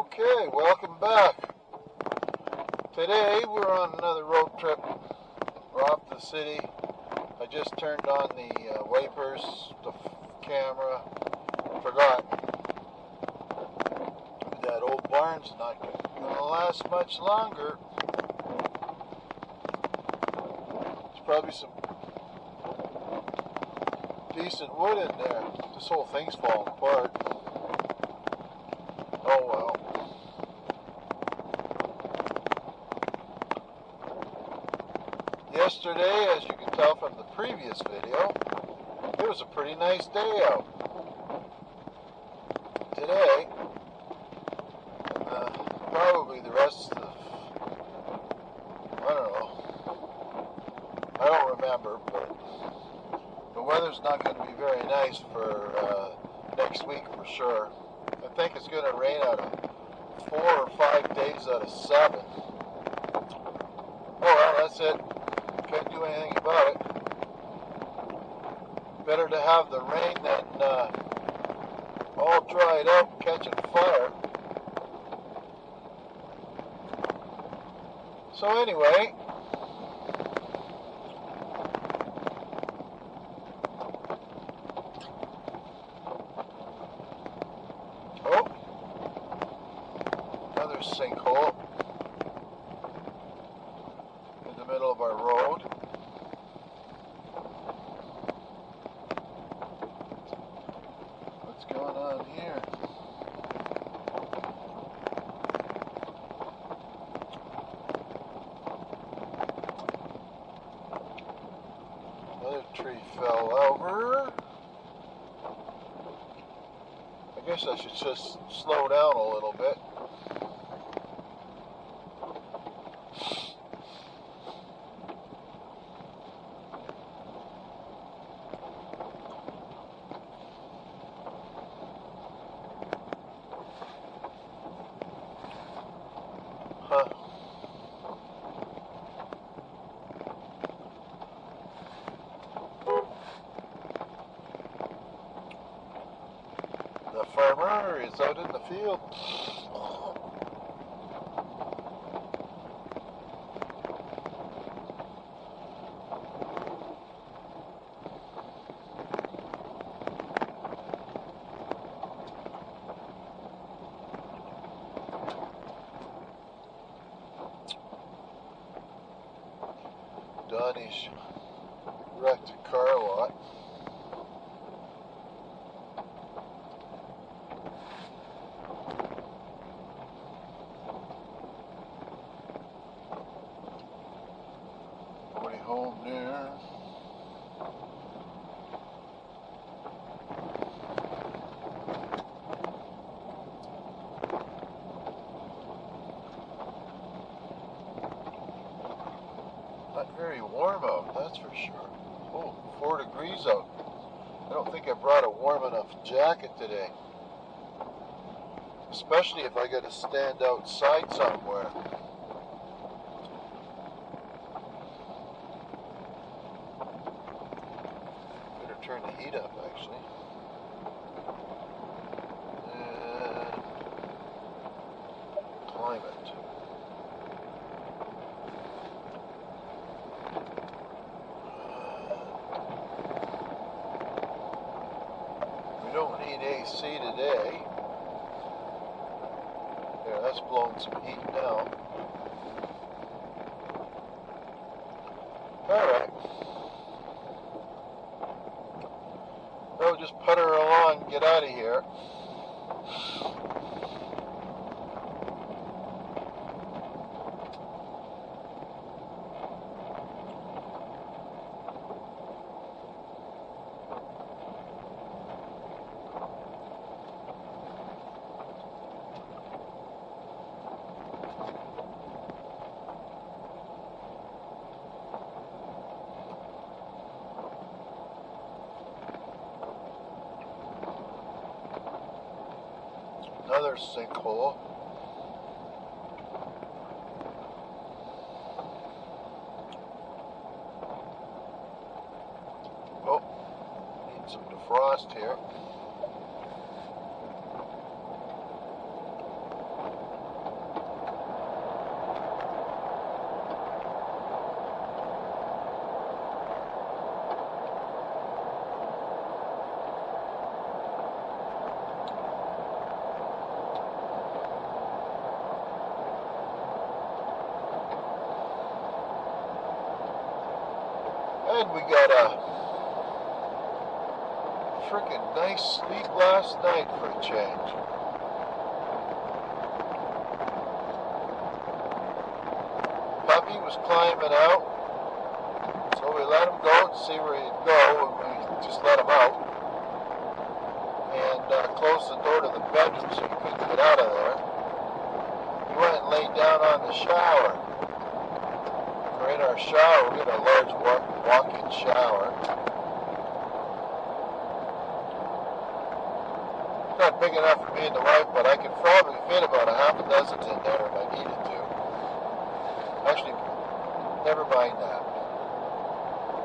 Okay, welcome back. Today we're on another road trip. We're off the city. I just turned on the wipers, the camera. Forgot. That old barn's not going to last much longer. There's probably some decent wood in there. This whole thing's falling apart. Oh well. Yesterday, as you can tell from the previous video, it was a pretty nice day out. Today, probably the rest of, I don't remember, but the weather's not going to be very nice for next week for sure. I think it's going to rain out of 4 or 5 days out of 7. Oh well, that's it. Can't do anything about it. Better to have the rain than all dried up catching fire. So anyway, oh, another sinkhole in the middle of our road. What's going on here? Another tree fell over. I guess I should just slow down a little bit. The farmer is out in the field. Donnie's wrecked a car lot. Nobody home there. Not very warm out, that's for sure. Oh, 4 degrees out. I don't think I brought a warm enough jacket today. Especially if I got to stand outside somewhere. Better turn the heat up, actually. And climate. We don't need AC today. Yeah, that's blowing some heat now. Alright. We'll just putter along and get out of here. Another sinkhole. Oh, need some defrost here. And we got a freaking nice sleep last night for a change. Puppy was climbing out, so we let him go and see where he'd go, and we just let him out. And closed the door to the bedroom so he couldn't get out of there. He went and laid down on the shower. We're in our shower. We got a large walk-in shower. It's not big enough for me and the wife, but I could probably fit about a half a dozen in there if I needed to. Actually, never mind that.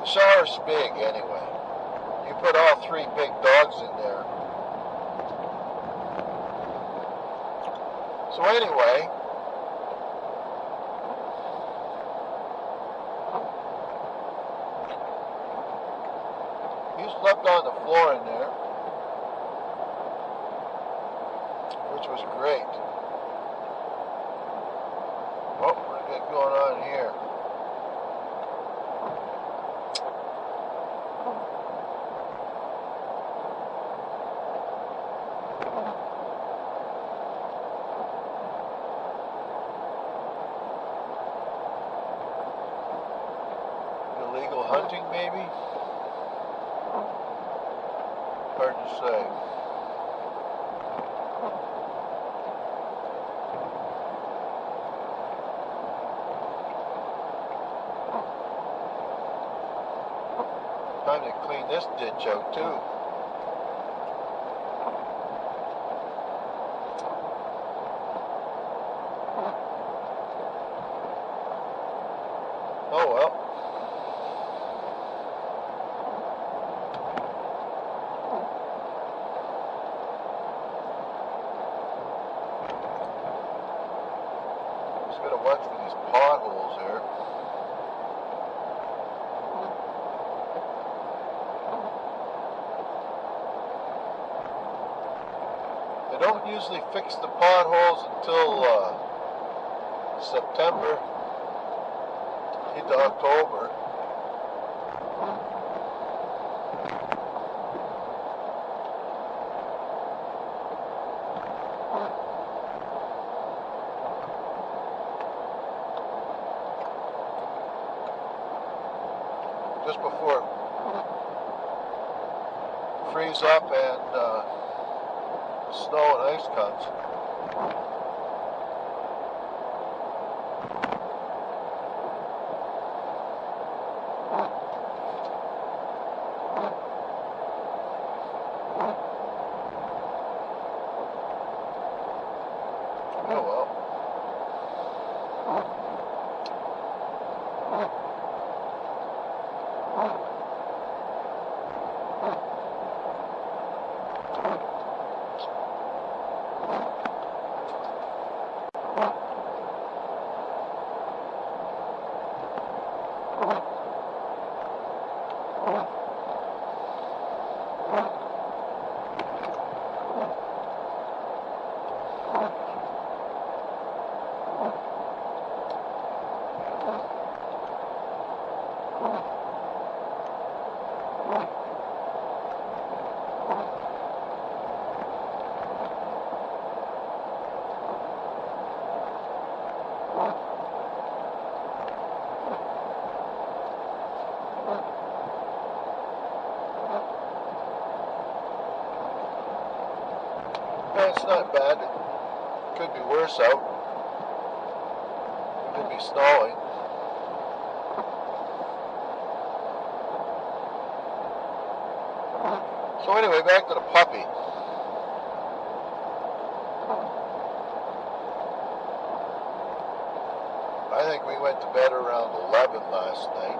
The shower's big anyway. You put all three big dogs in there. So anyway, he slept on the floor in there, which was great. Oh, what do we got going on here? Illegal hunting, maybe? Hard to say. Time to clean this ditch out too. Oh well. Just gotta watch for these potholes here. They don't usually fix the potholes until September into October. Just before it freeze up and snow and ice comes. Oh well. It's not bad. It could be worse out. It could be snowing. So anyway, back to the puppy. I think we went to bed around 11 last night.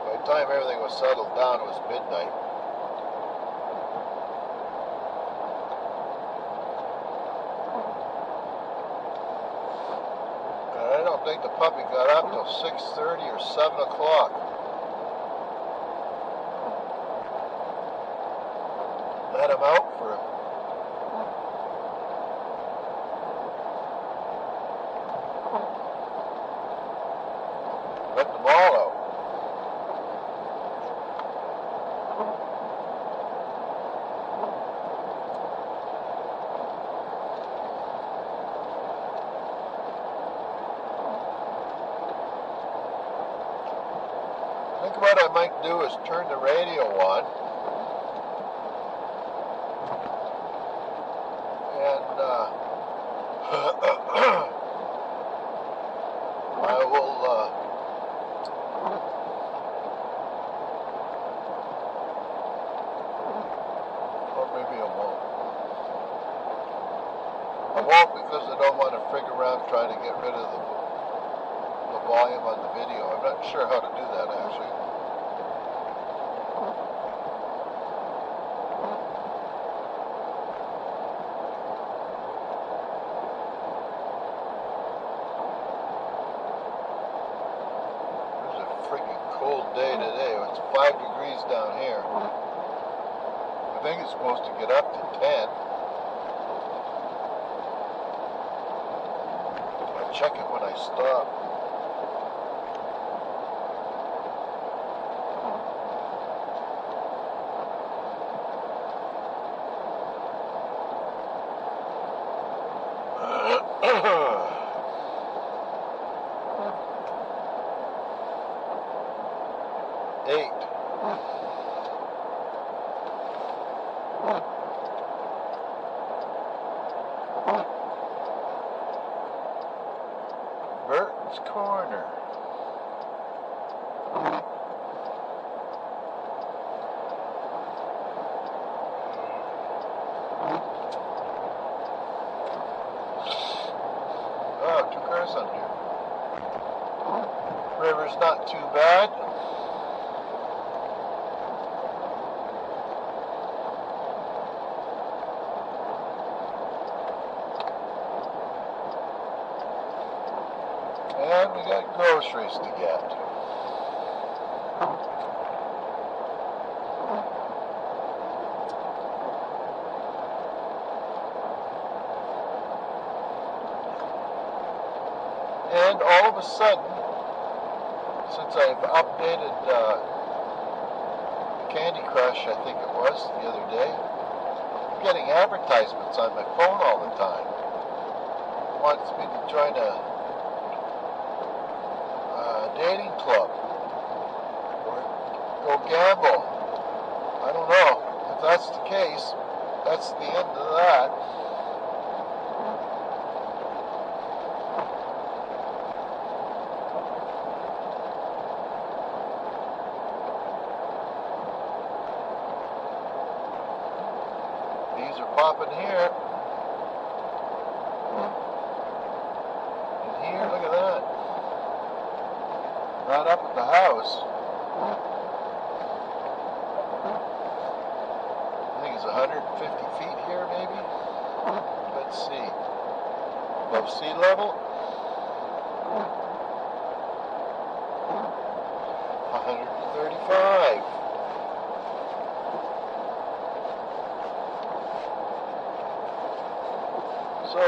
By the time everything was settled down, it was midnight. I don't think the puppy got up till 6:30 or 7 o'clock. Let him out for let them all out. think what I might do is turn the radio on and I will or maybe I won't. I won't because I don't want to frig around trying to get rid of the volume on the video. I'm not sure how to do that actually. It's a freaking cold day today. It's 5 degrees down here. I think it's supposed to get up to 10. I'll check it when I stop. Burtts Corner. Oh, 2 cars on here. River's not too bad. And we got groceries to get. And all of a sudden, since I've updated Candy Crush, I think it was, the other day, I'm getting advertisements on my phone all the time. It wants me to join a dating club or go gamble. I don't know. If that's the case, that's the end of that. These are popping here. And here, look at that. Not up at the house. I think it's 150 feet here, maybe. Let's see. Above sea level. 135. So,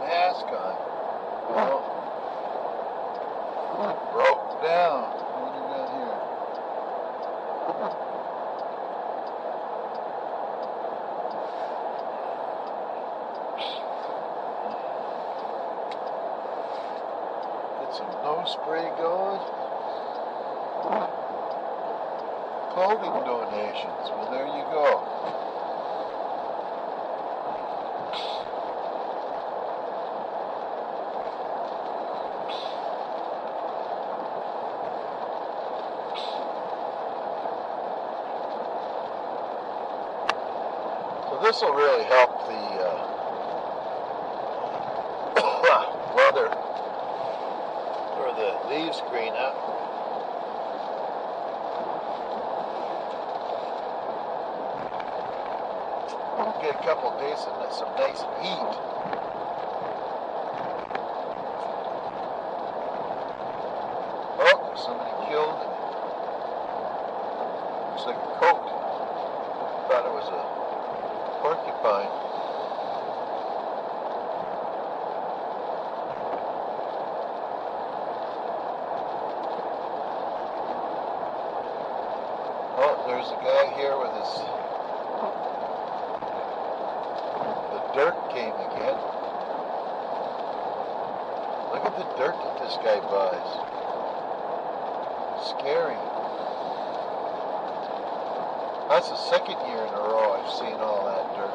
mask on. Oh. Broke down. What do we got here? Get some nose spray going. Clothing donations. Well, there you go. This will really help the weather or the leaves green up. Get a couple of days of some nice heat. Oh, somebody killed. Looks like a coat. Thought it was a porcupine. Oh, there's a guy here with his... The dirt came again. of the dirt that this guy buys. Scary. That's the second year in a row I've seen all that dirt.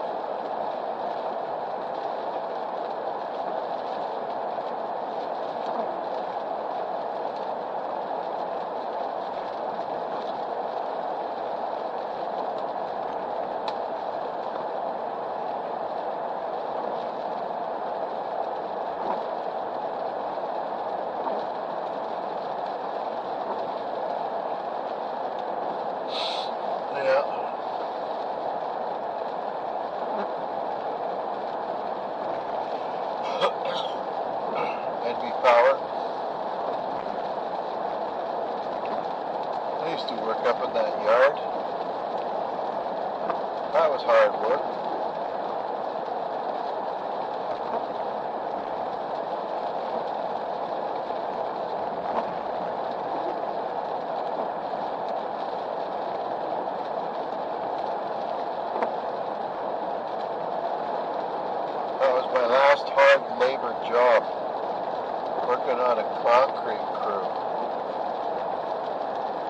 Power. I used to work up in that yard. That was hard work. That was my last hard labor job. Working on a concrete crew.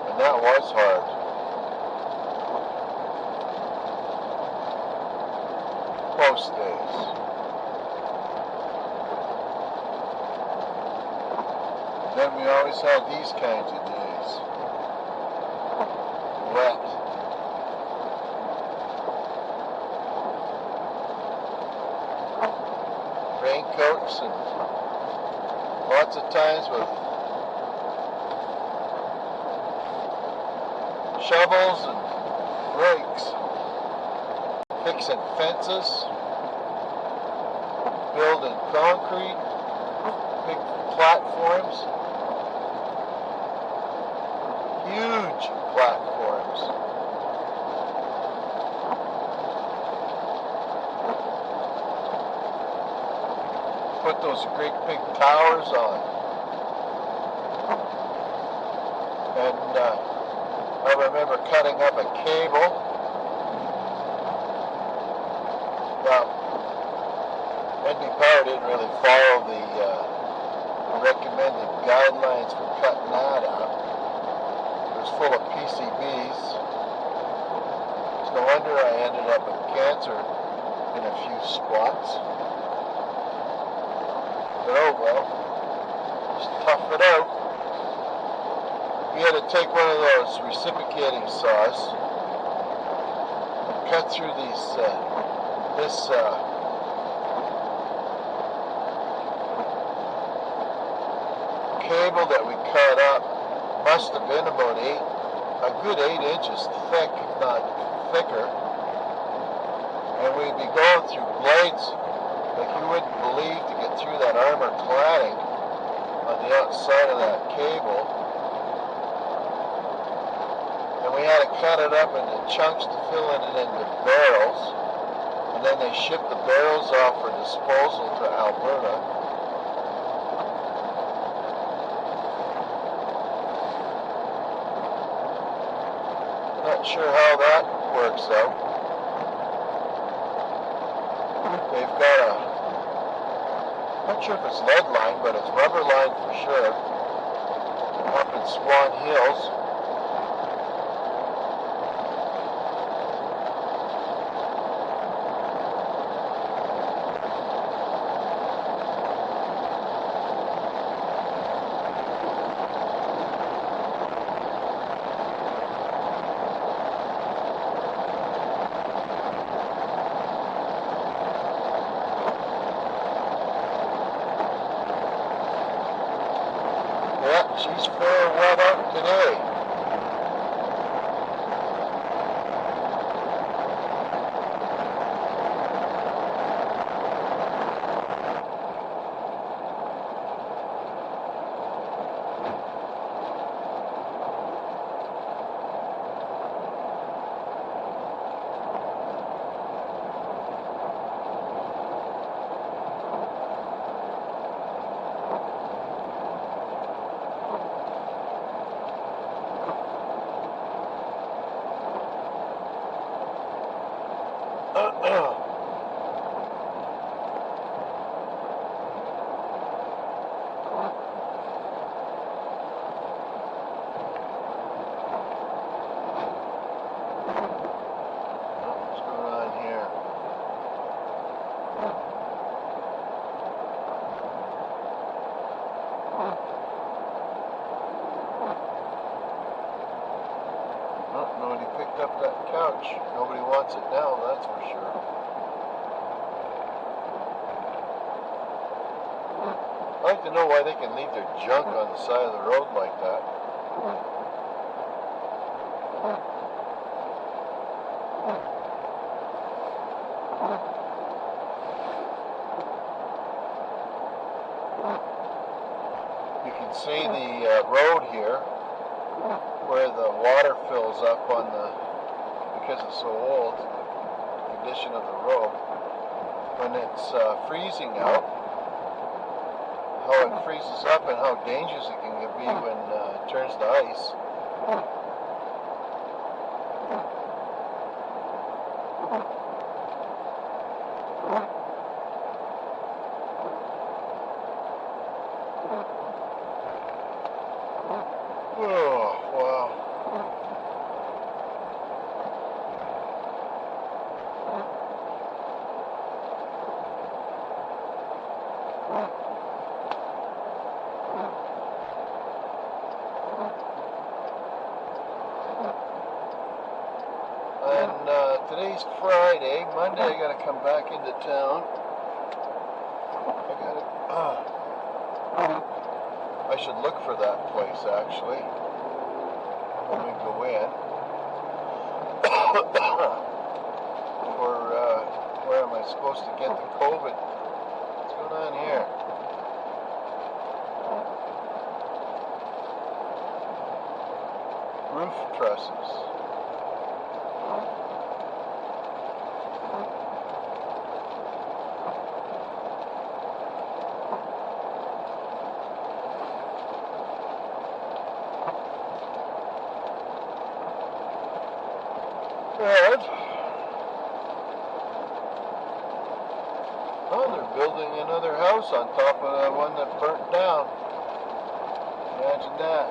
And that was hard. Most days. Then we always had these kinds of days. Wet. Raincoats and lots of times with shovels and rakes, fixing fences, building concrete, big platforms, huge platforms. Put those great big towers on. And I remember cutting up a cable. Well, NB Power didn't really follow the recommended guidelines for cutting that up. It was full of PCBs. It's no wonder I ended up with cancer in a few spots. But oh well, just tough it out. We had to take one of those reciprocating saws and cut through these, this cable that we cut up must have been about a good 8 inches thick, if not thicker. And we'd be going through blades like you wouldn't believe to get through that armor cladding on the outside of that cable. And we had to cut it up into chunks to fill it into barrels. And then they shipped the barrels off for disposal to Alberta. Not sure how that works out. They've got not sure if it's lead line, but it's rubber line for sure. Up in Swan Hills. She's fair weather today. picked up that couch. Nobody wants it now, that's for sure. I'd like to know why they can leave their junk on the side of the road like that. You can see the road here where the water fills up on the, because it's so old, the condition of the road. When it's freezing out, how it freezes up and how dangerous it can be when it turns to ice. Oh, wow. And today's Friday. Monday I gotta come back into town. I should look for that place actually when we go in. For where am I supposed to get the COVID? What's going on here? Roof trusses. Good. Oh, they're building another house on top of the one that burnt down. Imagine that.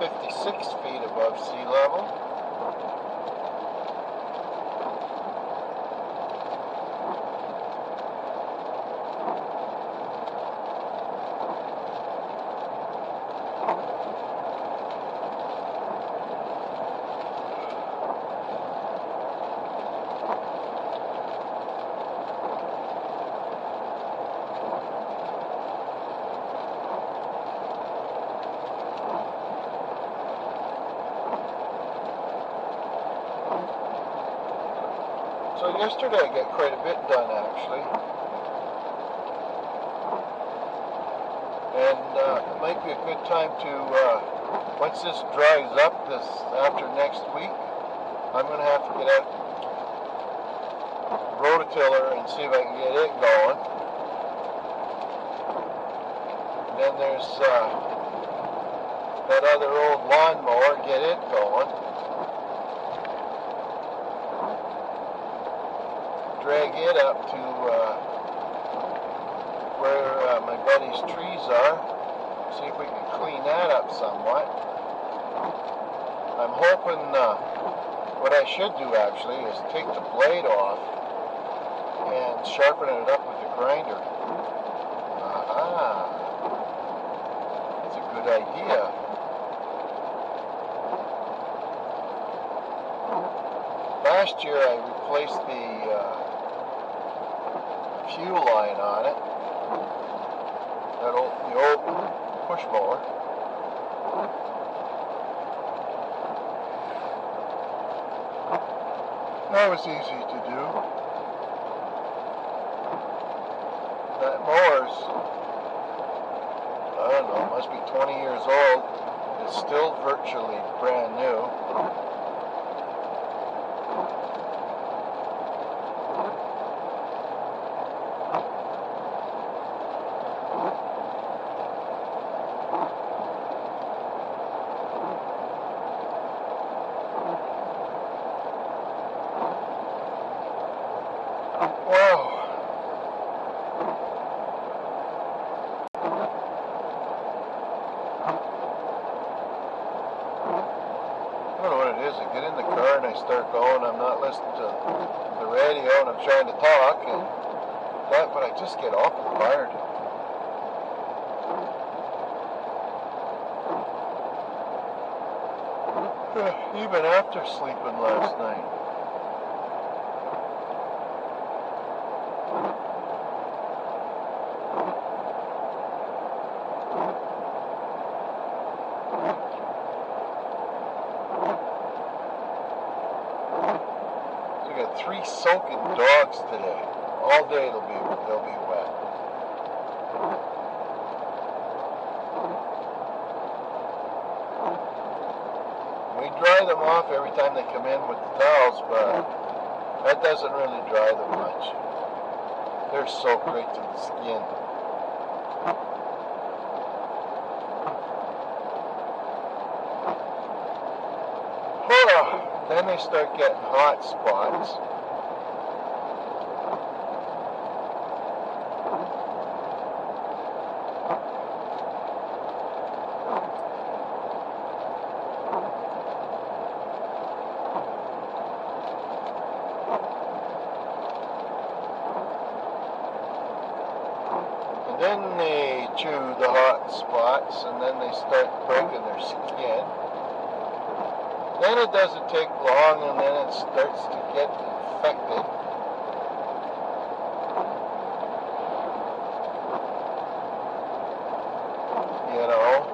.56 feet above sea level. So yesterday I got quite a bit done actually, and it might be a good time to, once this dries up this after next week, I'm going to have to get out rototiller and see if I can get it going. And then there's that other old lawnmower, get it going. Drag it up to where my buddy's trees are. See if we can clean that up somewhat. I'm hoping what I should do actually is take the blade off and sharpen it up with the grinder. Aha! That's a good idea. Last year I replaced the fuel line on it, the old push mower. That was easy to do. That mower's, I don't know, must be 20 years old. It's still virtually brand new. Wow. I don't know what it is. I get in the car and I start going. I'm not listening to the radio and I'm trying to talk and that, but I just get awful tired. Even after sleeping last night. So we got 3 soaking dogs today. All day they'll be wet. We dry them off every time they come in with the towels, but that doesn't really dry them much. They're soaked right to the skin. Then they start getting hot spots. And then they chew the hot spots and then they start breaking their skin. Then it doesn't take long and then it starts to get infected. You know.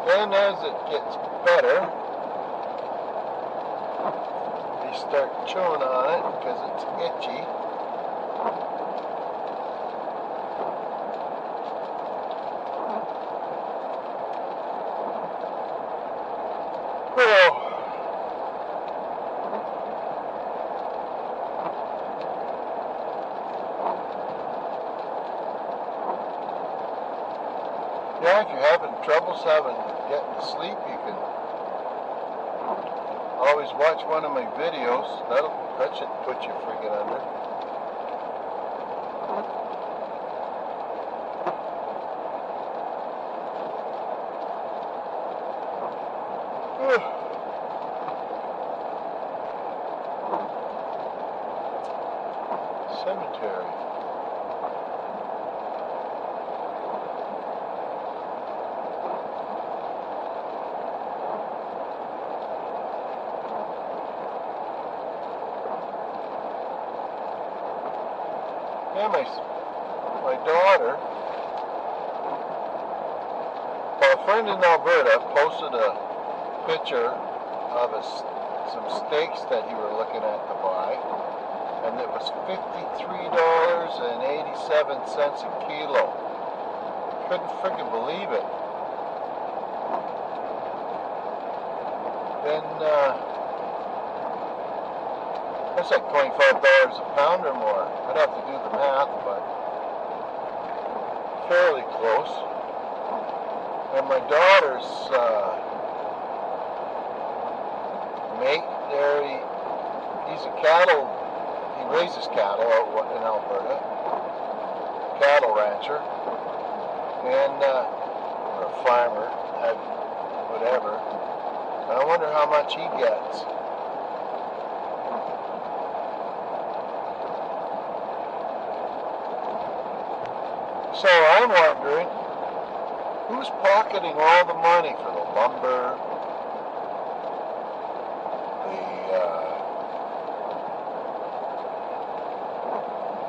Then as it gets better, you start chewing on it because it's itchy. Yeah, if you're having troubles getting to sleep, you can always watch one of my videos. That should put you friggin' under. Cemetery. Yeah, my daughter, well, a friend in Alberta posted a picture of some steaks that he were looking at to buy, and it was $53.87 a kilo. Couldn't freaking believe it. Then that's like $25 a pound or more. I'd have to do the math, but fairly close. And my daughter's mate there, he's a cattle, he raises cattle out in Alberta, cattle rancher, and or a farmer, whatever. And I wonder how much he gets. So I'm wondering, who's pocketing all the money for the lumber,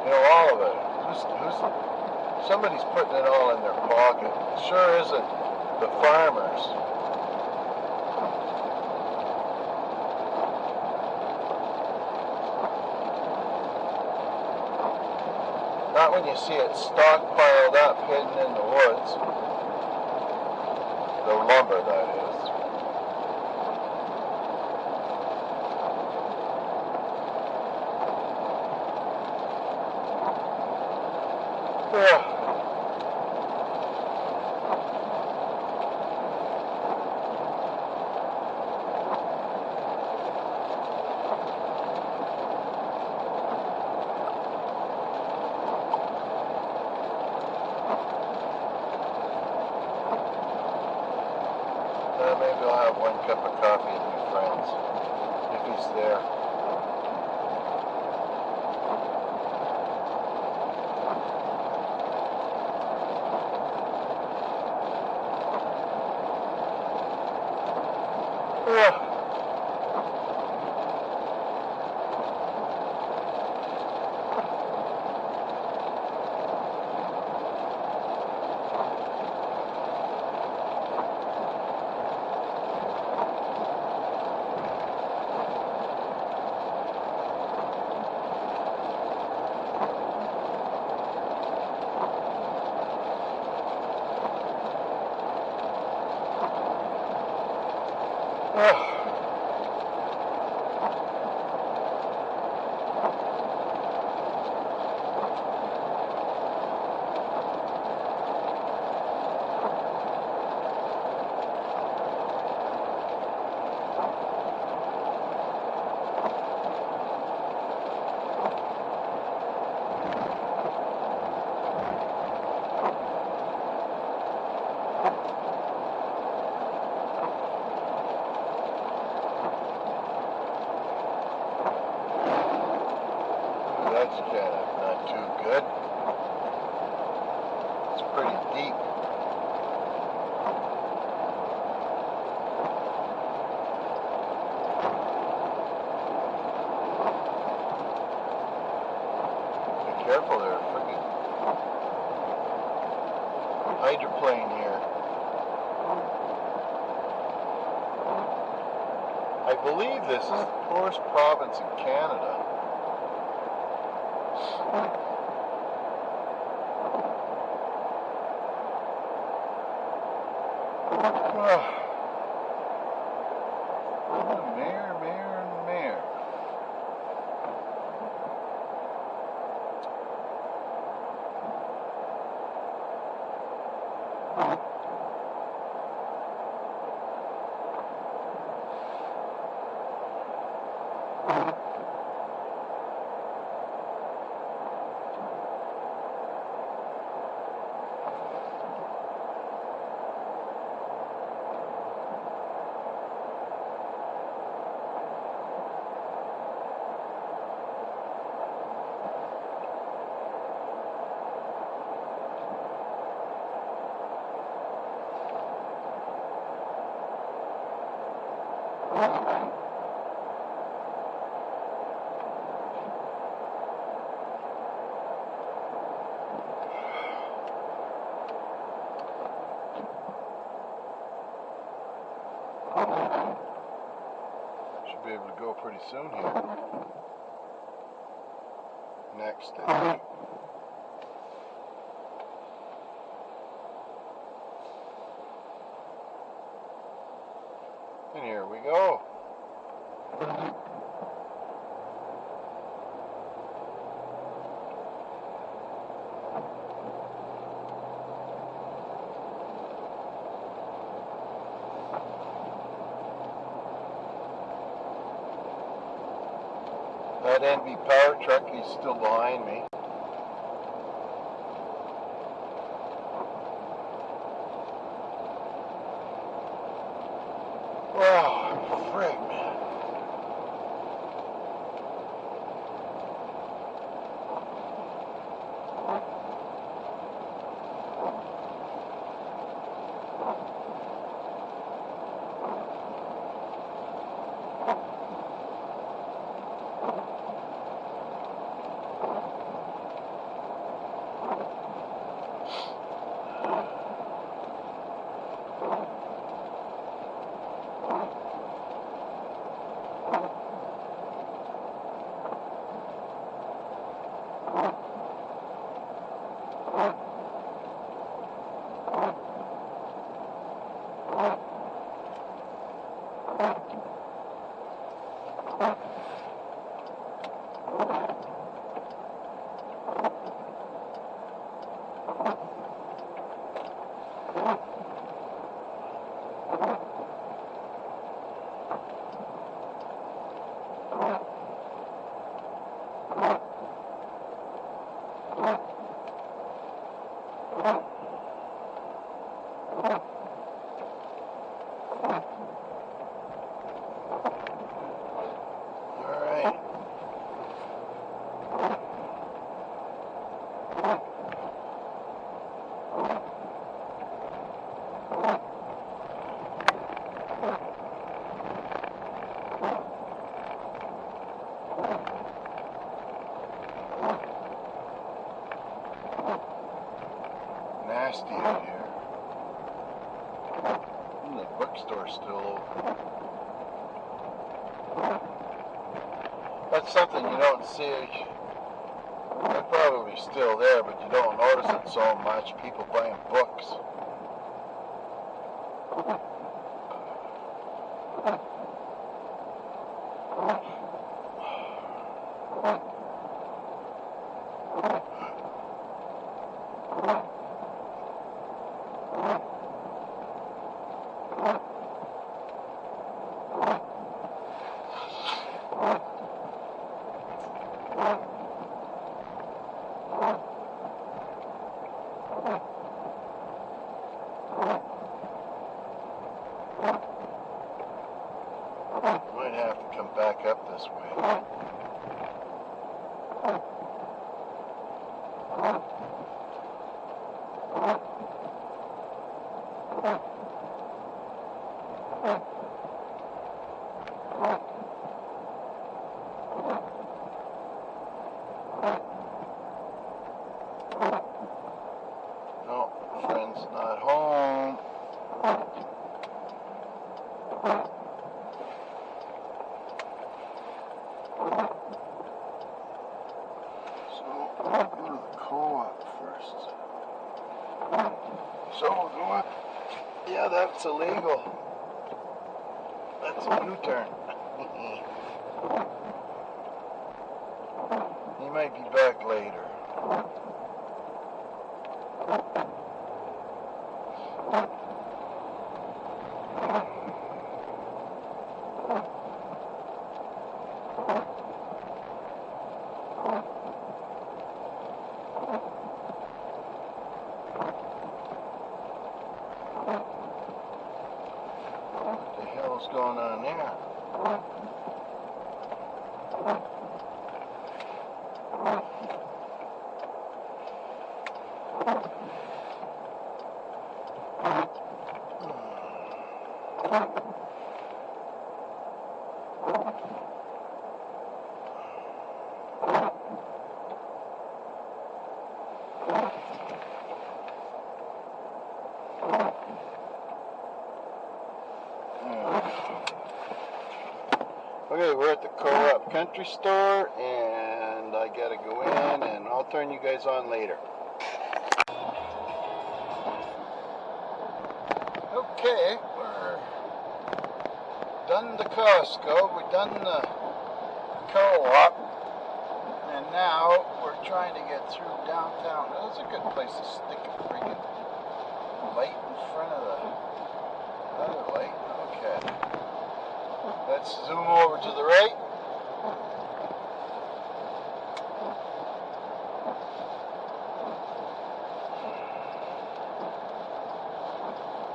all of it? Somebody's putting it all in their pocket. It sure isn't the farmers. Not when you see it stockpiled up, hidden in the woods. The lumber, that is. Yeah. I'll have one cup of coffee with my friends, if he's there. That's kind of not too good. It's pretty deep. Be careful there, freaking hydroplane here. I believe this is the poorest province in Canada. Mare. Should be able to go pretty soon here. Next day. And here we go. That NV power truck is still behind me. Wow, frig, man. Nasty out here. And the bookstore's still open. That's something you don't see. They're probably still there, but you don't notice it so much. People buying books. Might have to come back up this way. No, friend's not home. So we'll go up. Yeah, that's illegal. That's a U-turn. He might be back later. What the hell's going on there? Okay, we're at the Co-op Country Store, and I gotta go in, and I'll turn you guys on later. Okay, we're done the Costco, we're done the Co-op, and now we're trying to get through downtown. That's a good place to stick a freaking light in front of the other light. Okay. Let's zoom over to the right.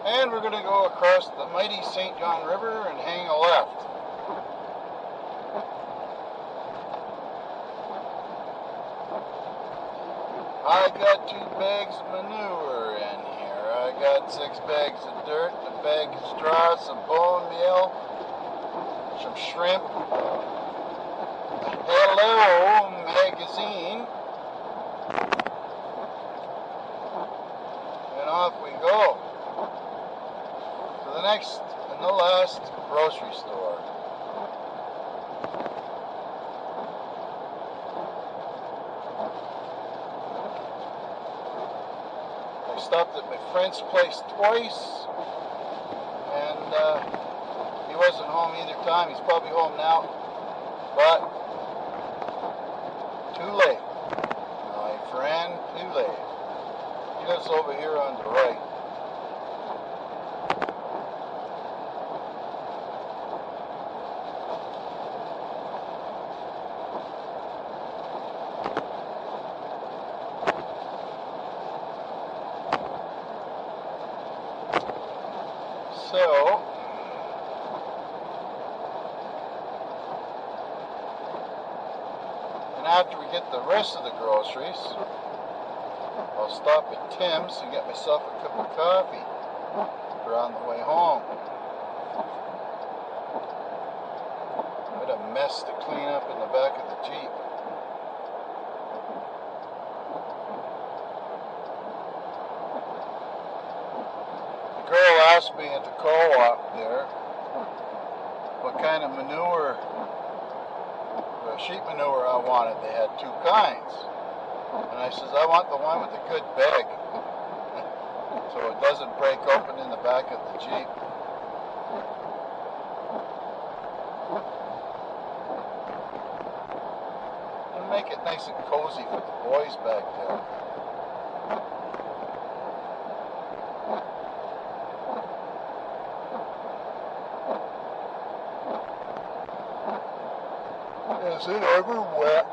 And we're going to go across the mighty St. John River and hang a left. I got 2 bags of manure in here. I got 6 bags of dirt, a bag of straw, some bone meal, some shrimp, a Hello magazine, and off we go to the next and the last grocery store. I stopped at my friend's place twice, and he wasn't home either time. He's probably home now, but too late. My friend, too late. He lives over here on the right. So, and after we get the rest of the groceries, I'll stop at Tim's and get myself a cup of coffee for on the way home. What a mess to clean up in the back of the Jeep. The girl asked me at the co-op there what kind of manure, sheep manure I wanted. They had two kinds. And I says, I want the one with a good bag, so it doesn't break open in the back of the Jeep. And make it nice and cozy for the boys back there. Is it ever wet?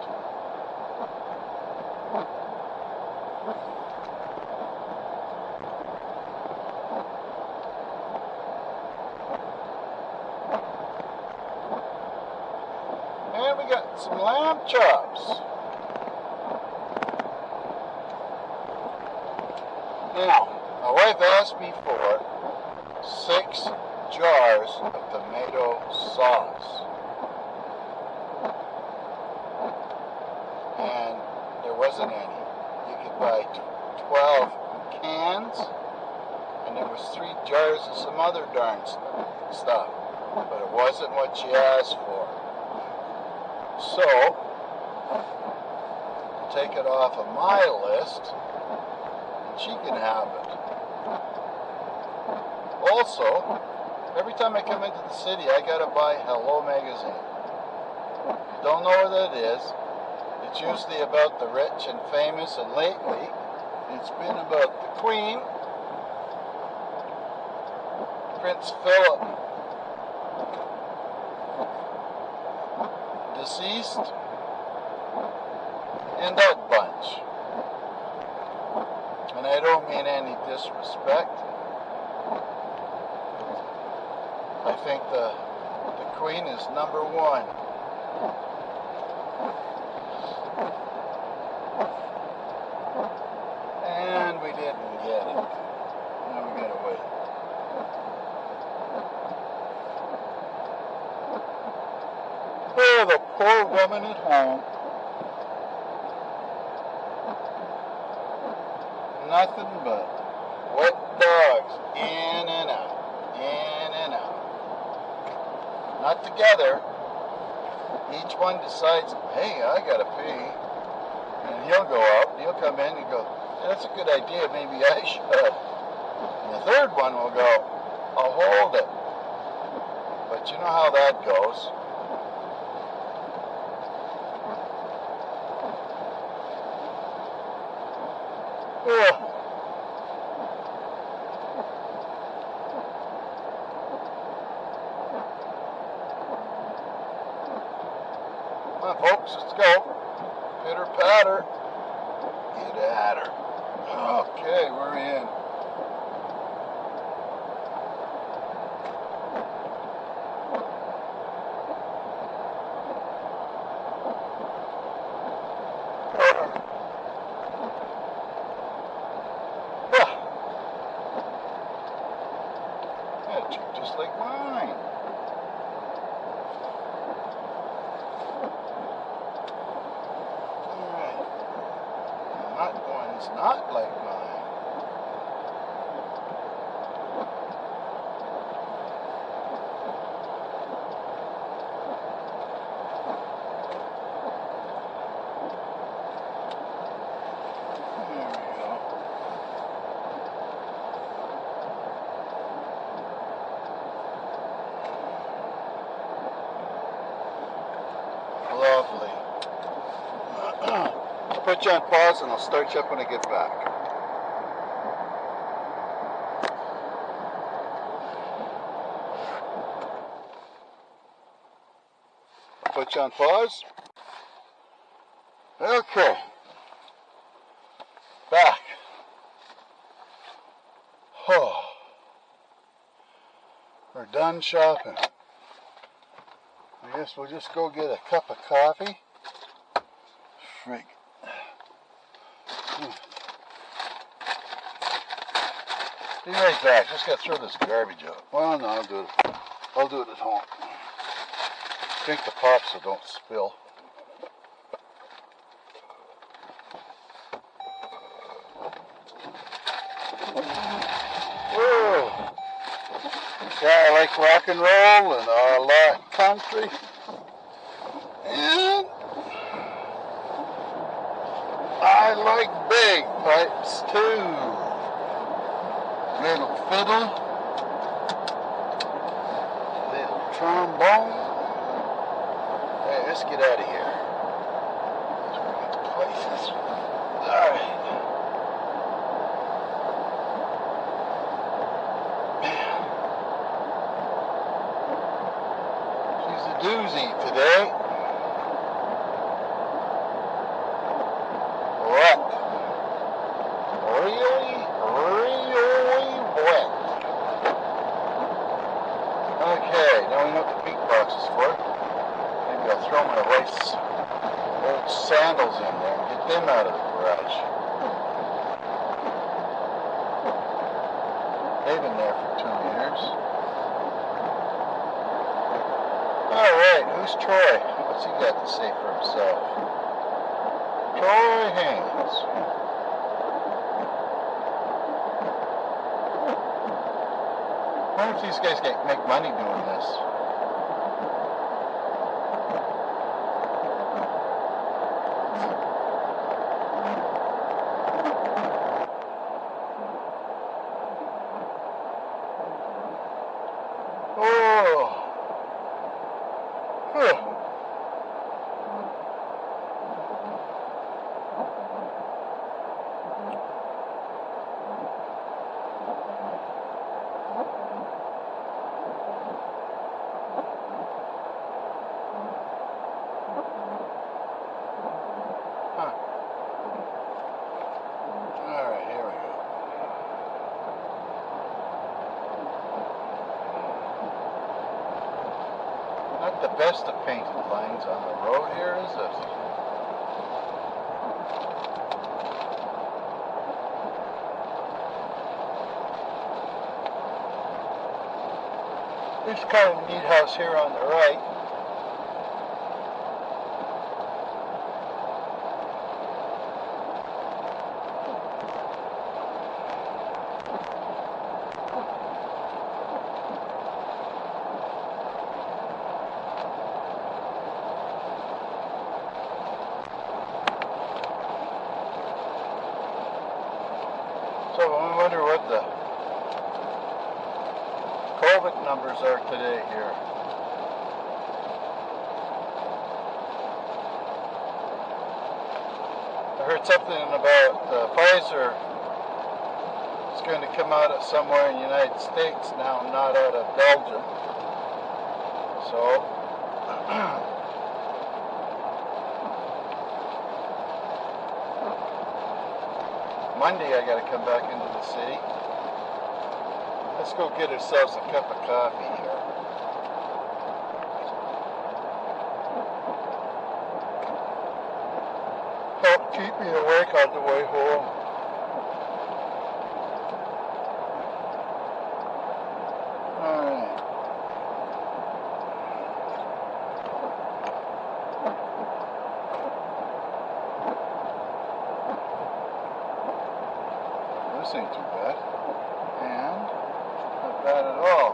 And we got some lamb chops. Now, my wife asked me for 6 jars of tomato sauce. And there wasn't any. You could buy 12 cans, and there was 3 jars of some other darn stuff. But it wasn't what she asked for. So, take it off of my list, and she can have it. Also, every time I come into the city, I gotta buy Hello magazine. If you don't know what that is, it's usually about the rich and famous, and lately, it's been about the Queen, Prince Philip, deceased, and that bunch. And I don't mean any disrespect. I think the Queen is number 1. And we didn't get it. Now we gotta wait. Oh, the poor woman at home. Nothing but wet dogs, in and out, in and out. Not together. Each one decides, hey, I gotta pee. And he'll go out, he'll come in and go, that's a good idea, maybe I should. And the third one will go, I'll hold it. But you know how that goes. Ugh. Come on, folks, let's go. Pitter patter. Get at her. Okay, we're in. That Jeep just like mine. Alright. That one's not like mine. There we go. Lovely. I'll put you on pause and I'll start you up when I get back. I'll put you on pause. Okay. Back. Oh. We're done shopping. I guess we'll just go get a cup of coffee. Frig. Be right back. Just gotta throw this garbage out. Well, no, I'll do it at home. drink the pop so don't spill. Whoa! Yeah, I like rock and roll and I like country. And I like bagpipes too. Little fiddle, little trombone. Hey, let's get out of here. These are good places. Alright. She's a doozy today. What? Really wet. Okay, now we know what the pink box is for. Maybe I'll throw my wife's old sandals in there and get them out of the garage. They've been there for 2 years. Alright, who's Troy? What's he got to say for himself? Troy Haynes. I wonder if these guys make money doing this. Oh. Huh. Alright, here we go. Not the best of painted lines on the road here, is it? There's kind of a neat house here on the right. So I wonder what the COVID numbers are today here. I heard something about Pfizer is going to come out of somewhere in the United States now, not out of Belgium. So Monday I got to come back into the city. Let's go get ourselves a cup of coffee here. Help keep me awake on the way home. Alright. This ain't too bad. And not bad at all.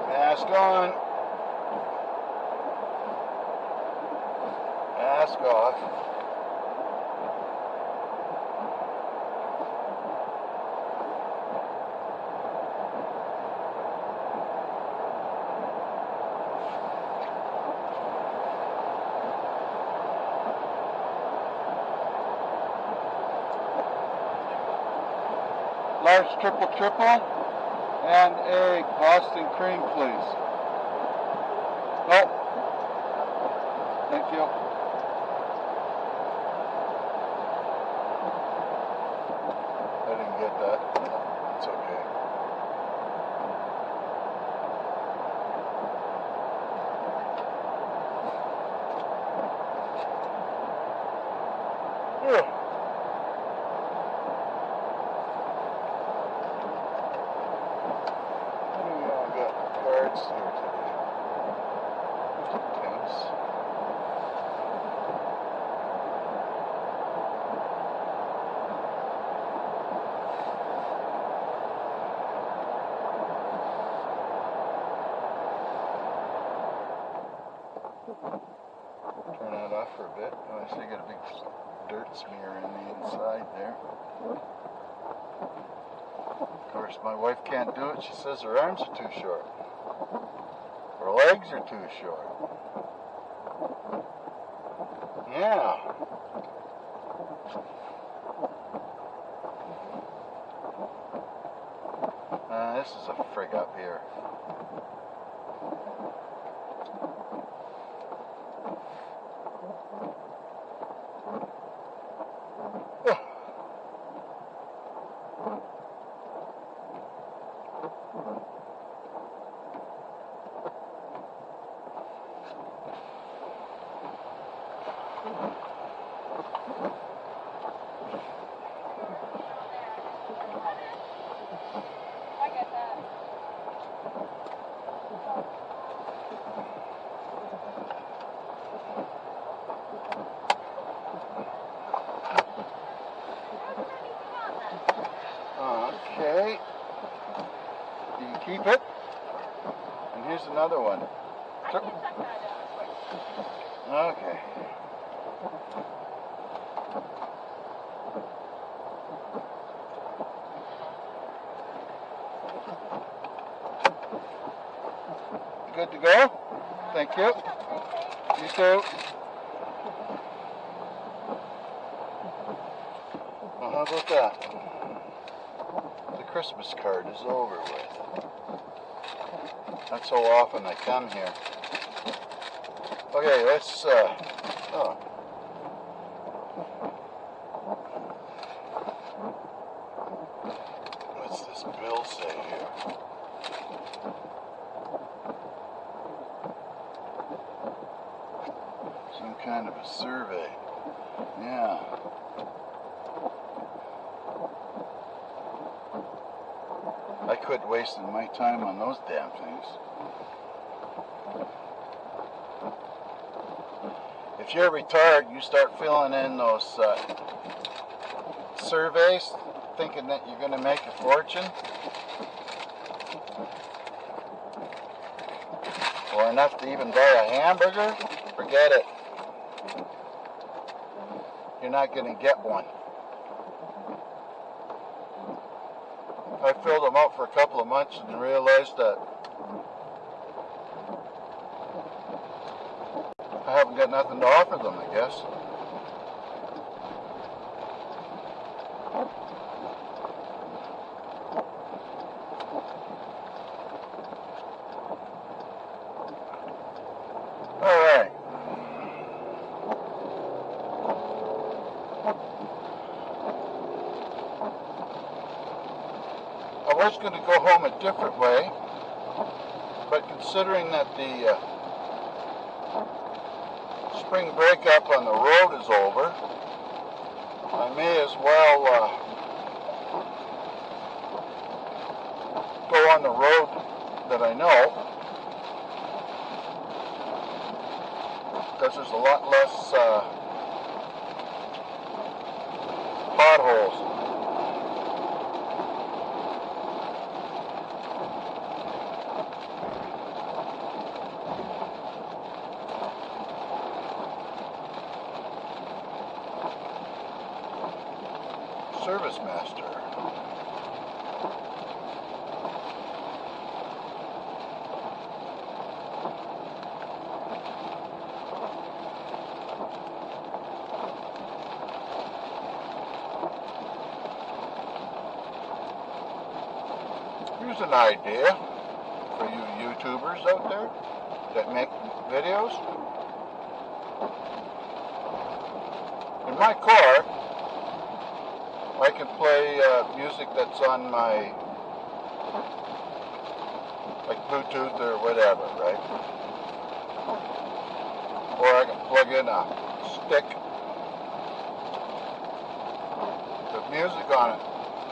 Mask on. Mask off. Large triple and a Boston cream, please. Oh, thank you. I didn't get that. It's okay. legs here today. Tense. Turn that off for a bit. Oh, I see you got a big dirt smear in the inside there. Of course, my wife can't do it. She says her arms are too short. Her legs are too short. Yeah. This is a frig up here. Okay, you can keep it, and here's another one. Okay. Good to go? Thank you. You too. Well, how about that? The Christmas card is over with. Not so often I come here. Okay, let's, what's this bill say here? Some kind of a survey. Yeah. I quit wasting my time on those damn things. If you're retired, you start filling in those surveys, thinking that you're going to make a fortune, or enough to even buy a hamburger. Forget it. You're not going to get one. I filled them out for a couple of months and realized that I haven't got nothing to offer them, I guess. All right. I was going to go home a different way, but considering that the spring breakup on the road is over, I may as well go on the road that I know, because there's a lot less potholes. Service master. Here's an idea for you YouTubers out there that make videos. In my car, I can play music that's on my, like Bluetooth or whatever, right? Or I can plug in a stick with music on it.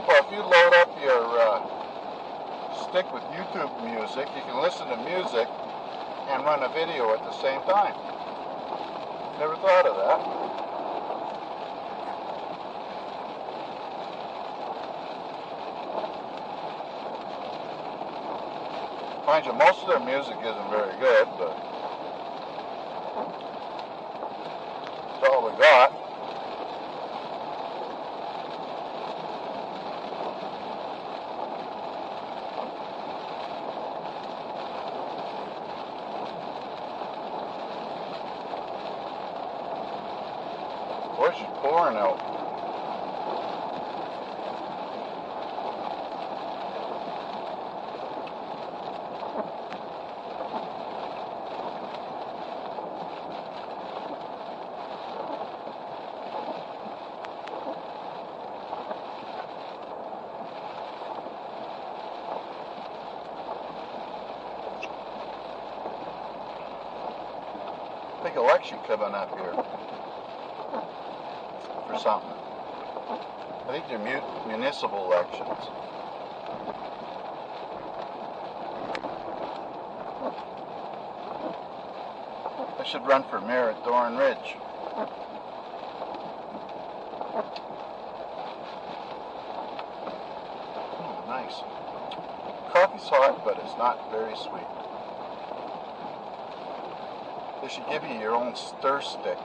Well, if you load up your stick with YouTube music. You can listen to music and run a video at the same time. Never thought of that. Mind you, most of their music isn't very good, but it's all we got. Boy, she's pouring out. Big election coming up here for something. I think they're municipal elections. I should run for mayor at Dorn Ridge. Oh, nice. Coffee's hot, but it's not very sweet. They should give you your own stir stick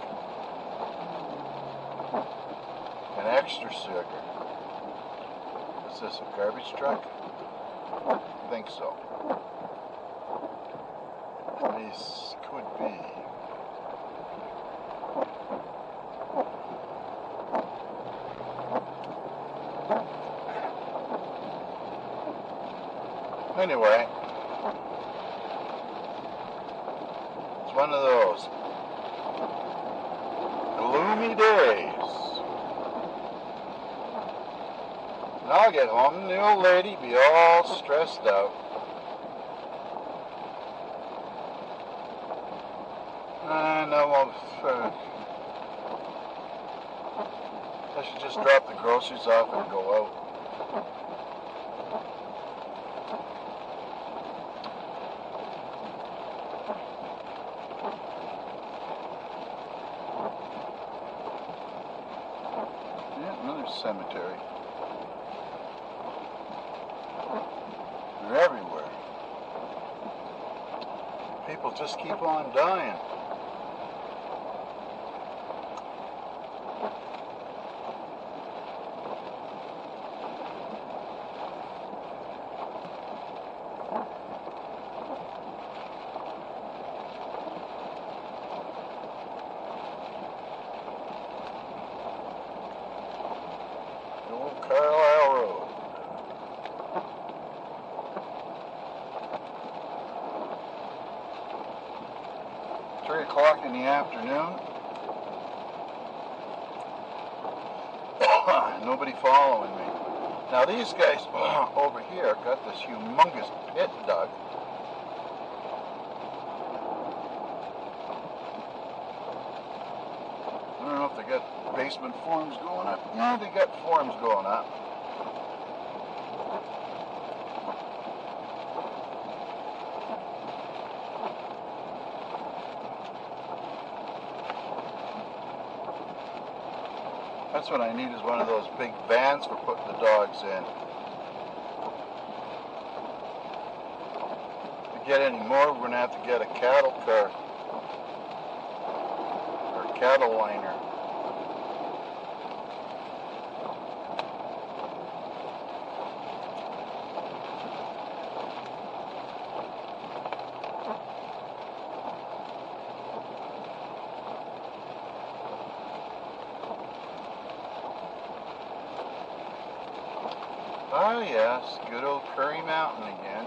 and extra sugar. Is this a garbage truck? I think so. This could be. Anyway, it's one of those gloomy days. And I'll get home and the old lady be all stressed out. And I should just drop the groceries off and go out. Yeah, another cemetery. They're everywhere. People just keep on dying. Carlisle Road. 3 o'clock in the afternoon. Nobody following me. Now these guys over here got this humongous pit dug. I don't know if they got basement forms going up. Yeah, they got forms going up. That's what I need, is one of those big vans for putting the dogs in. To get any more, we're going to have to get a cattle car. Or a cattle liner. Oh yes, good old Curry Mountain again.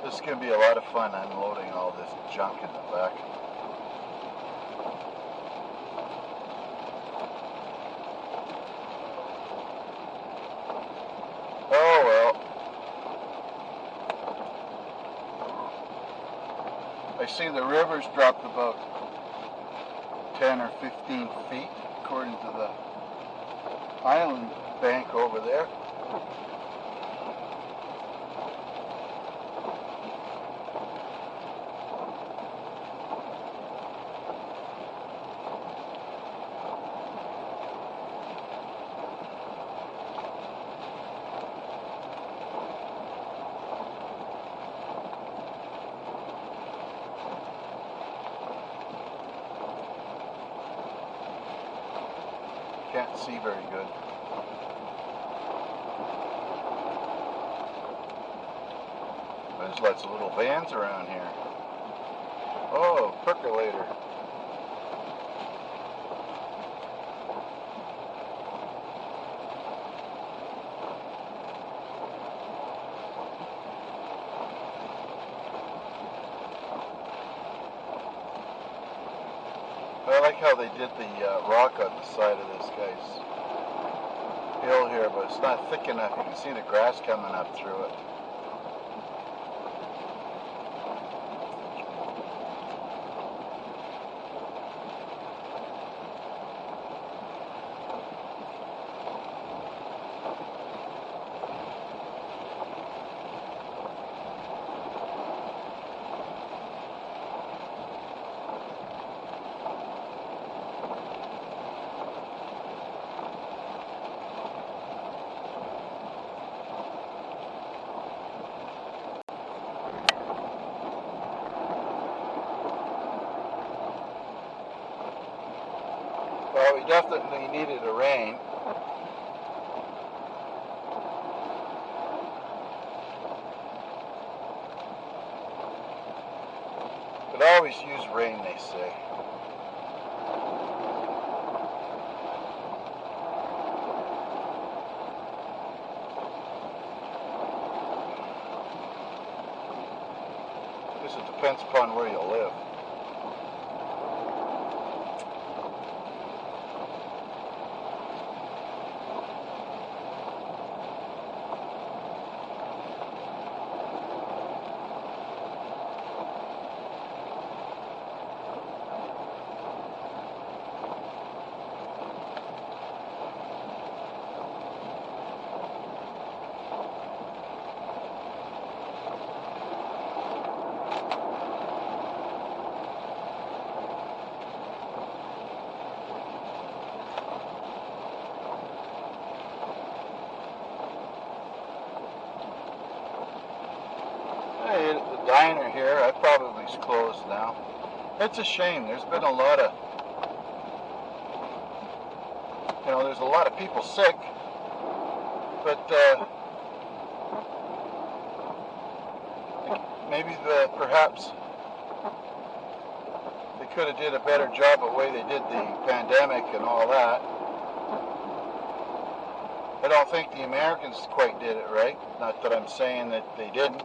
This is going to be a lot of fun unloading all this junk in the back. I see the river's dropped about 10 or 15 feet according to the island bank over there. Can't see very good. There's lots of little vans around here. Oh, percolator. I like how they did the rock on the side of this guy's hill here, but it's not thick enough. You can see the grass coming up through it. Well, we definitely needed a rain. But always use rain, they say. I guess it depends upon where you live. Hey, the diner here, I probably is closed now. It's a shame. There's been a lot of, there's a lot of people sick, but maybe perhaps they could have did a better job of the way they did the pandemic and all that. I don't think the Americans quite did it right. Not that I'm saying that they didn't.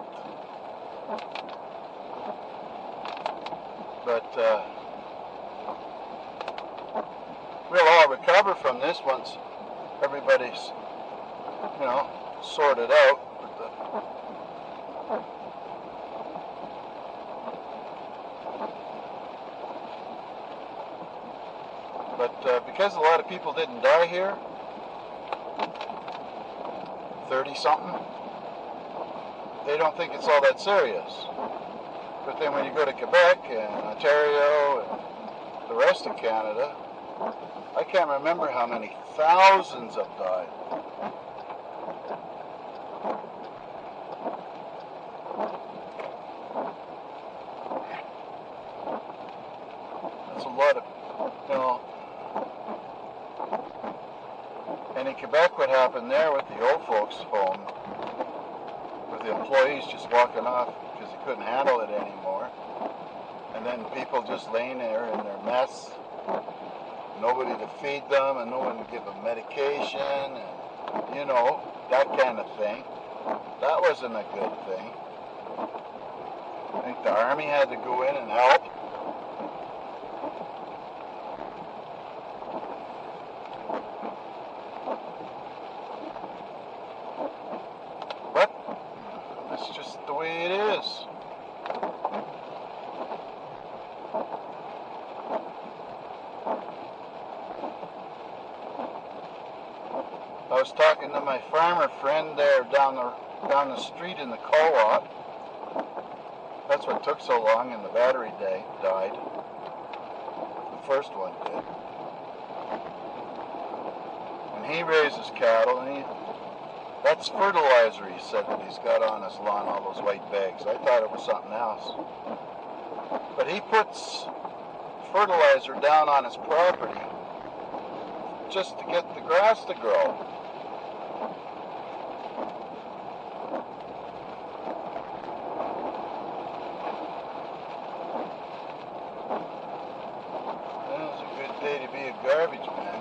But we'll all recover from this once everybody's, sorted out. But because a lot of people didn't die here, 30-something, they don't think it's all that serious. But then when you go to Quebec and Ontario and the rest of Canada, I can't remember how many thousands have died. That's a lot of, And in Quebec, what happened there with the old folks' home, with the employees just walking off because they couldn't handle it anymore, and then people just laying there in their mess, nobody to feed them, and no one to give them medication, and that kind of thing. That wasn't a good thing. I think the army had to go in and help. But that's just the way it is. I was talking to my farmer friend there down the street in the co-op. That's what took so long, and the battery died. The first one did. And he raises cattle, and that's fertilizer, he said, that he's got on his lawn, all those white bags. I thought it was something else. But he puts fertilizer down on his property just to get the grass to grow. That was a good day to be a garbage man.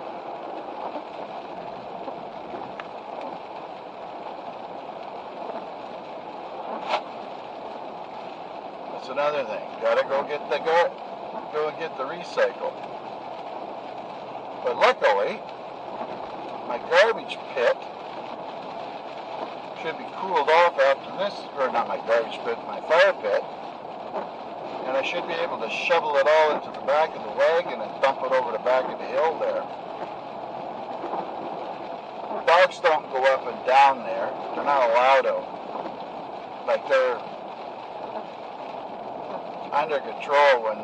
That's another thing. Gotta go get the recycle. But luckily, my garbage pit should be cooled off after this, or not my garbage pit, my fire pit, and I should be able to shovel it all into the back of the wagon and dump it over the back of the hill there. Dogs don't go up and down there. They're not allowed to. Like, they're under control when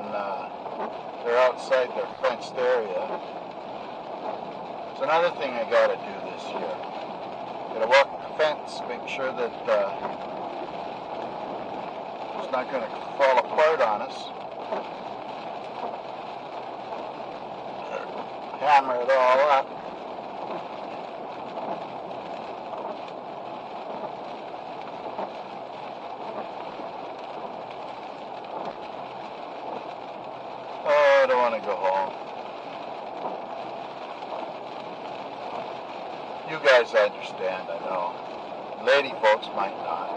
they're outside their fenced area. It's another thing I gotta do this year. Gotta walk the fence, make sure that it's not gonna fall apart on us. Hammer it all up. Oh, I don't want to go home. You guys understand, I know. Lady folks might not.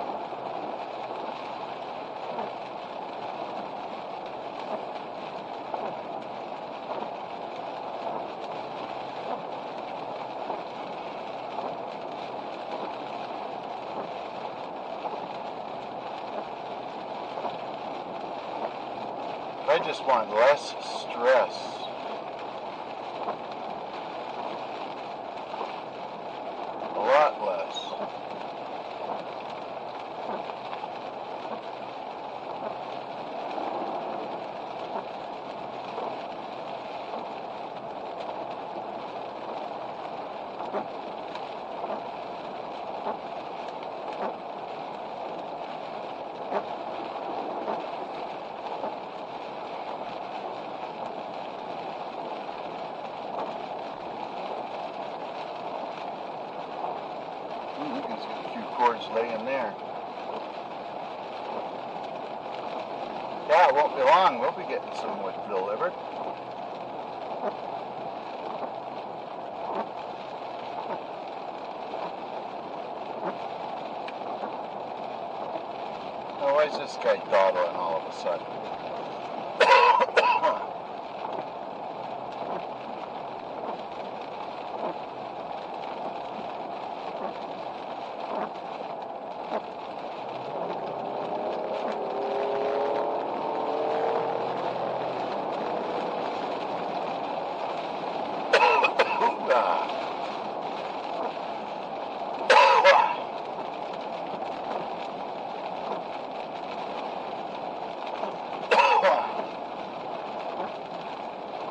I just want less stress. A lot less. You can see a few cords laying there. Yeah, it won't be long. We'll be getting some wood delivered. Now, why is this guy dawdling all of a sudden?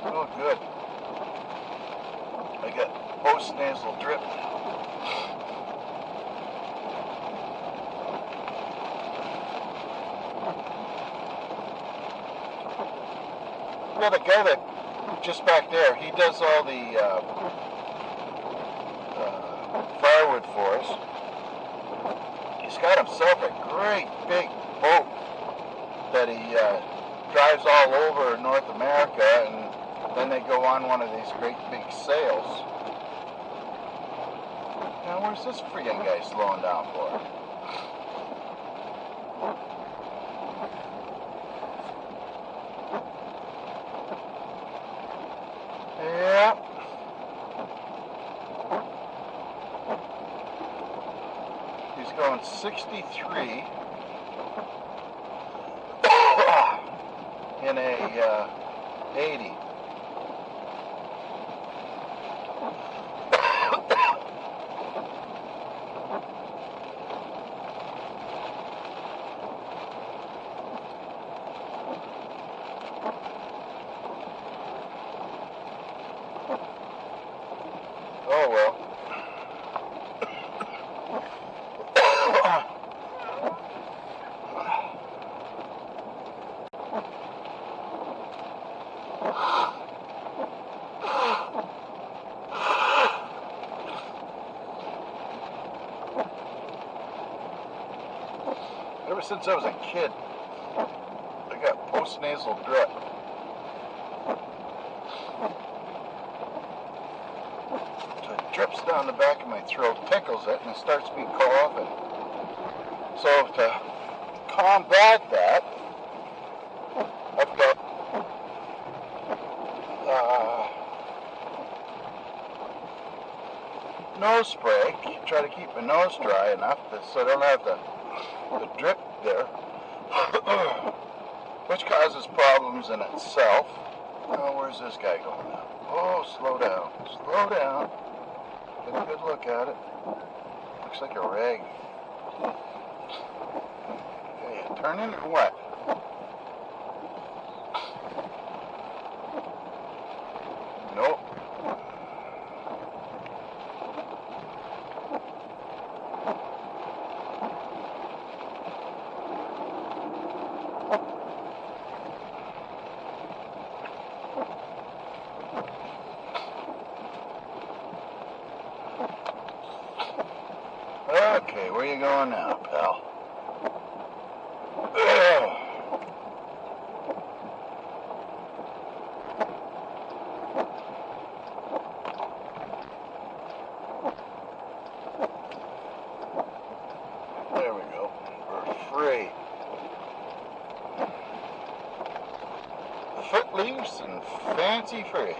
Oh, good. I got post-nasal drip now. I got a guy that, just back there, he does all the firewood for us. He's got himself a great big boat that he drives all over North America, and then they go on one of these great big sails. Now, where's this friggin' guy slowing down for? Yeah. He's going 63 in a 80. Ever since I was a kid, I got postnasal drip. So it drips down the back of my throat, tickles it, and it starts me coughing. So to combat that, I've got nose spray. Try to keep my nose dry enough so I don't have the drip there, which causes problems in itself. Oh, where's this guy going now? Oh, slow down, slow down. Get a good look at it. Looks like a rag. Okay, turn into what? Nope. Okay, where you going now, pal? There we go. We're free. Footloose and fancy free.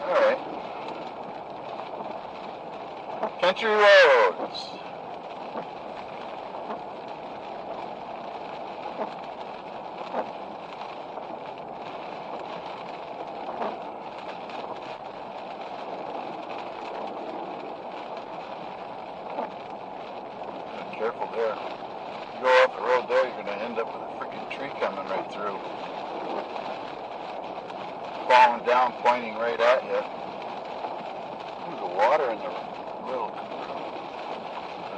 Alright. Country roads. Careful there. You go off the road there, you're going to end up with a freaking tree coming right through. Falling down, pointing right at you. Ooh, the water in the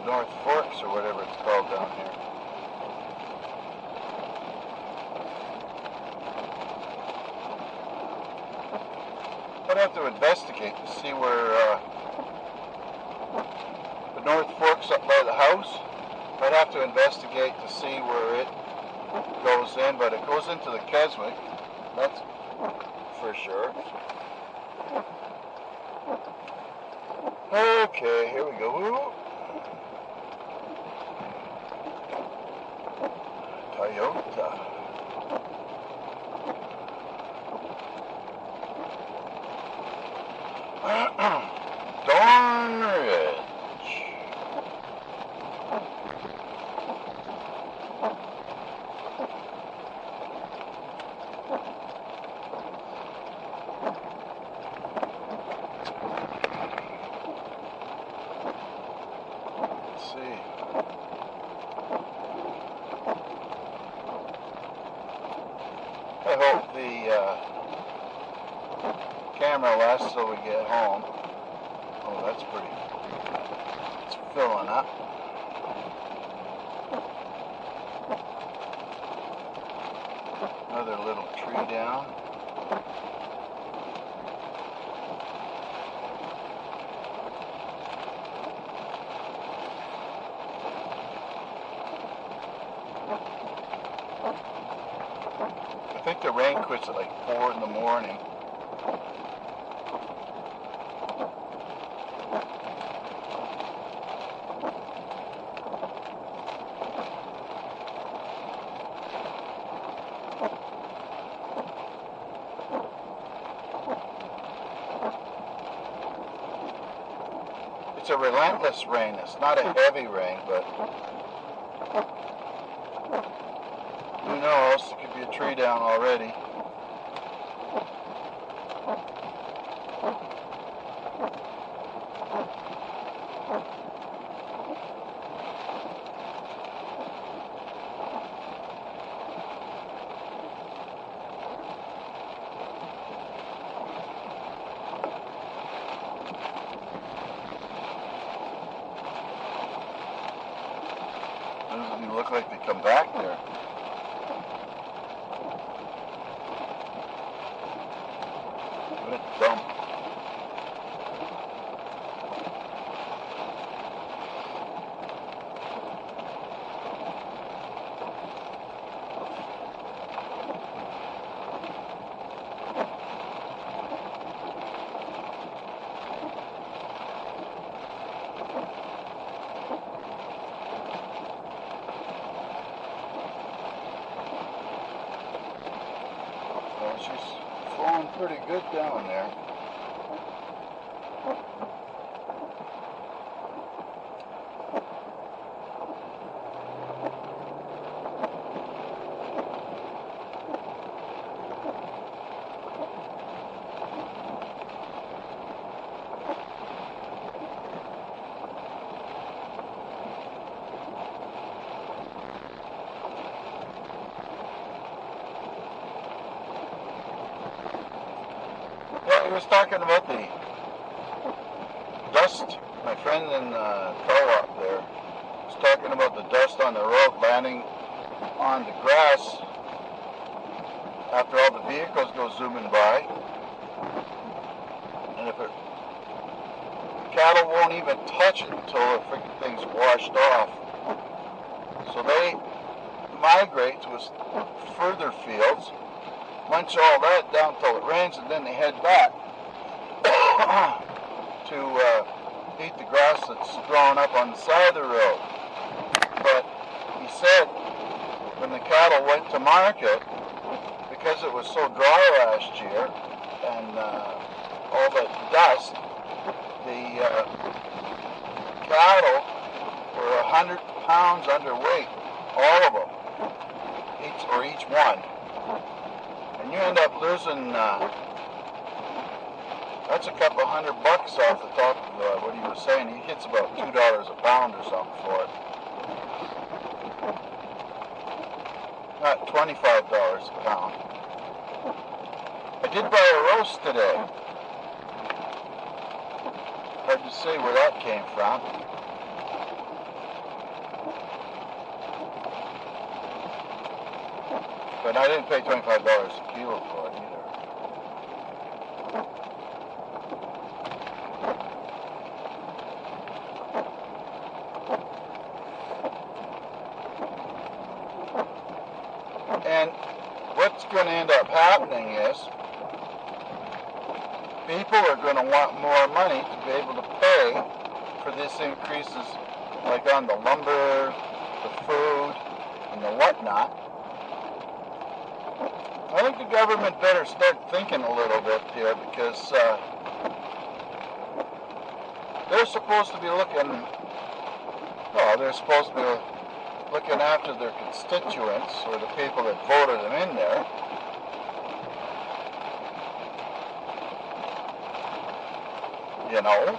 North Forks or whatever it's called down here. I'd have to investigate to see where the North Forks up by the house. I'd have to investigate to see where it goes in, but it goes into the Keswick. That's for sure. Okay, here we go. Ooh. Toyota. Dorn Ridge. Let's see. I hope the camera lasts till we get home. Oh, that's pretty. It's filling up. Another little tree down. I think the rain quits at like 4 in the morning. It's a relentless rain. It's not a heavy rain, but who knows? There could be a tree down already. Doesn't look like they come back there. pretty good down there. Yeah, he was talking about the dust. My friend in co-op there was talking about the dust on the road landing on the grass after all the vehicles go zooming by. And if it, cattle won't even touch it until the freaking thing's washed off. So they migrate to further fields, munch all that down till it rains, and then they head back to eat the grass that's grown up on the side of the road. But he said when the cattle went to market, because it was so dry last year and all that dust, the cattle were 100 pounds underweight, all of them, each one. And you end up losing, that's a couple $100 off the top of what he was saying. He gets about $2 a pound or something for it. Not $25 a pound. I did buy a roast today. Hard to say where that came from. But I didn't pay $25 a kilo for it either. And what's going to end up happening is people are going to want more money to be able to pay for these increases, like on the lumber, the food, and the whatnot. I think the government better start thinking a little bit here, because they're supposed to be looking, well, they're supposed to be looking after their constituents, or the people that voted them in there. You know?